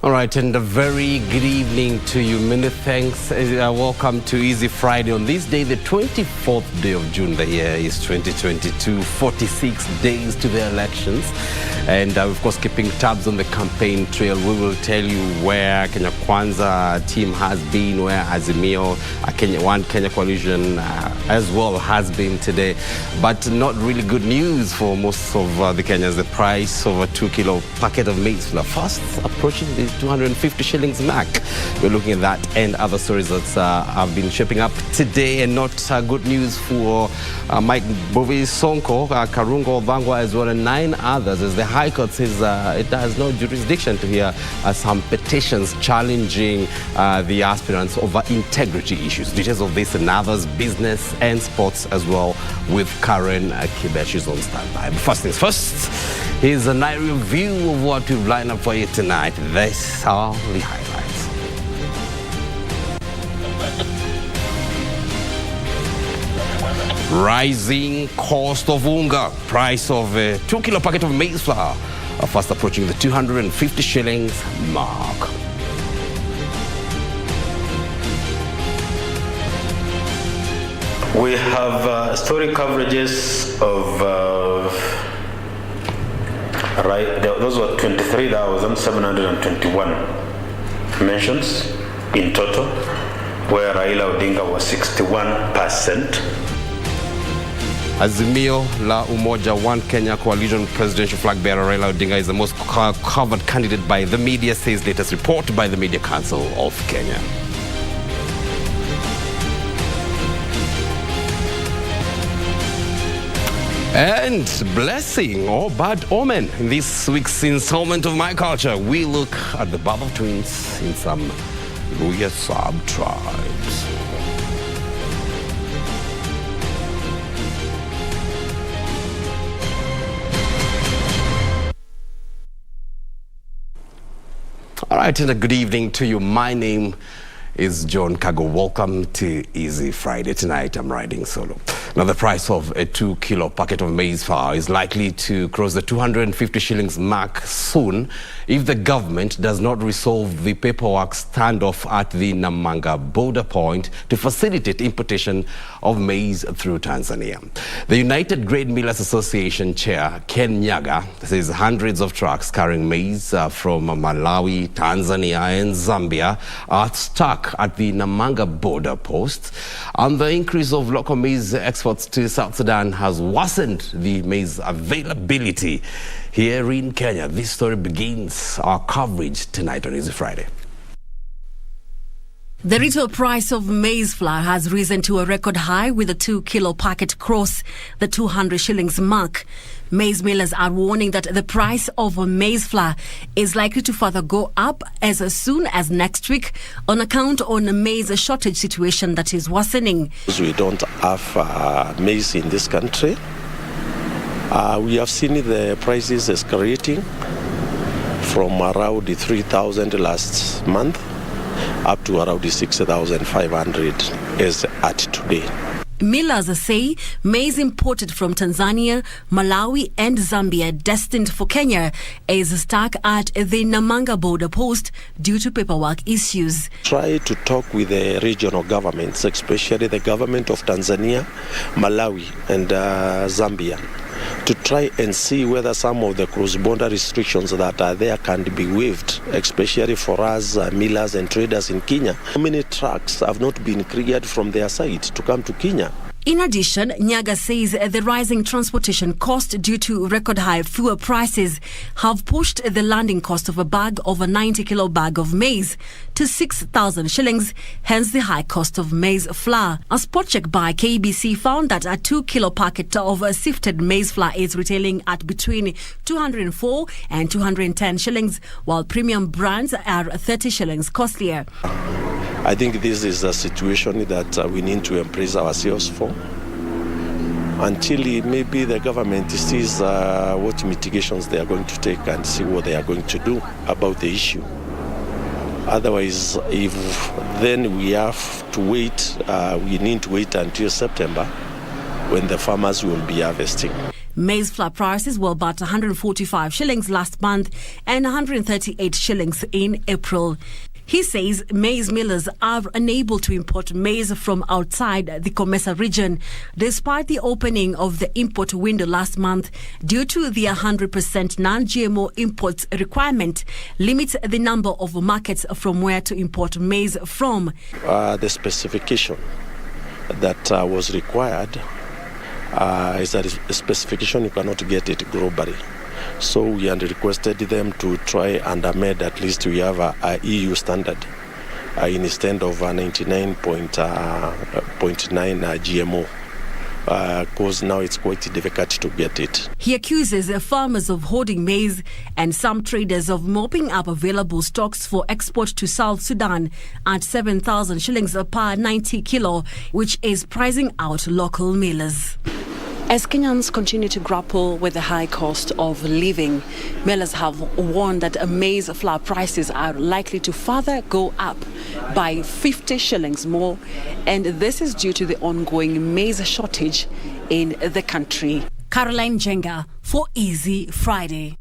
All right, and a very good evening to you. Many thanks. Welcome to Easy Friday. On this day, the 24th day of June, the year is 2022, 46 days to the elections. And of course, keeping tabs on the campaign trail, we will tell you where Kenya Kwanza team has been, where Azimio, One Kenya Coalition as well has been today. But not really good news for most of the Kenyans. The price of a 2-kilo packet of maize flour fast approaching the 250 shillings mark. We're looking at that and other stories that have been shaping up today, and not good news for Mike Bovi Sonko, Karungo Bangwa, as well as 9 others, as the High Court says it has no jurisdiction to hear some petitions challenging the aspirants over integrity issues. Details of this and others, business and sports as well, with Karen Kibesh on standby. But first things first, here's a night review of what we've lined up for you tonight. These are the highlights. Rising cost of unga, price of a 2-kilo packet of maize flour are fast approaching the 250 shillings mark. We have story coverages of those were 23,721 mentions in total, where Raila Odinga was 61%. Azimio la Umoja One Kenya Coalition presidential flag bearer Raila Odinga is the most covered candidate by the media, says latest report by the Media Council of Kenya. And blessing or bad omen in this week's installment of My Culture, we look at the birth of twins in some Luya sub-tribes. All right, and a good evening to you. My name is John Kago. Welcome to Easy Friday. Tonight I'm riding solo. Now, the price of a 2-kilo packet of maize flour is likely to cross the 250 shillings mark soon if the government does not resolve the paperwork standoff at the Namanga Border Point to facilitate importation of maize through Tanzania. The United Grain Millers Association chair, Ken Nyaga, says hundreds of trucks carrying maize from Malawi, Tanzania and Zambia are stuck at the Namanga Border Post, and the increase of local maize exports to South Sudan has worsened the maize availability here in Kenya. This story begins our coverage tonight on Easy Friday. The retail price of maize flour has risen to a record high, with a 2-kilo packet cross the 200 shillings mark. Maize millers are warning that the price of maize flour is likely to further go up as soon as next week on account of a maize shortage situation that is worsening. We don't have maize in this country. We have seen the prices escalating from around 3,000 last month up to around 6,500 as at today. Millers say maize imported from Tanzania, Malawi and Zambia destined for Kenya is stuck at the Namanga Border Post due to paperwork issues. Try to talk with the regional governments, especially the government of Tanzania, Malawi and Zambia, to try and see whether some of the cross-border restrictions that are there can be waived, especially for us millers and traders in Kenya. Many trucks have not been cleared from their side to come to Kenya. In addition, Nyaga says the rising transportation cost due to record high fuel prices have pushed the landing cost of a 90-kilo bag of maize to 6,000 shillings, hence the high cost of maize flour. A spot check by KBC found that a 2-kilo packet of sifted maize flour is retailing at between 204 and 210 shillings, while premium brands are 30 shillings costlier. I think this is a situation that we need to embrace ourselves for until maybe the government sees what mitigations they are going to take and see what they are going to do about the issue. Otherwise, if then we have to wait, we need to wait until September when the farmers will be harvesting. Maize flour prices were about 145 shillings last month and 138 shillings in April. He says maize millers are unable to import maize from outside the Comesa region, despite the opening of the import window last month due to the 100% non-GMO imports requirement limits the number of markets from where to import maize from. The specification that was required is a specification you cannot get it globally. So we had requested them to try and amend, at least we have a EU standard instead of 99.9 GMO, because now it's quite difficult to get it. He accuses farmers of hoarding maize and some traders of mopping up available stocks for export to South Sudan at 7,000 shillings per 90 kilo, which is pricing out local millers. As Kenyans continue to grapple with the high cost of living, millers have warned that maize flour prices are likely to further go up by 50 shillings more, and this is due to the ongoing maize shortage in the country. Caroline Njenga for Easy Friday.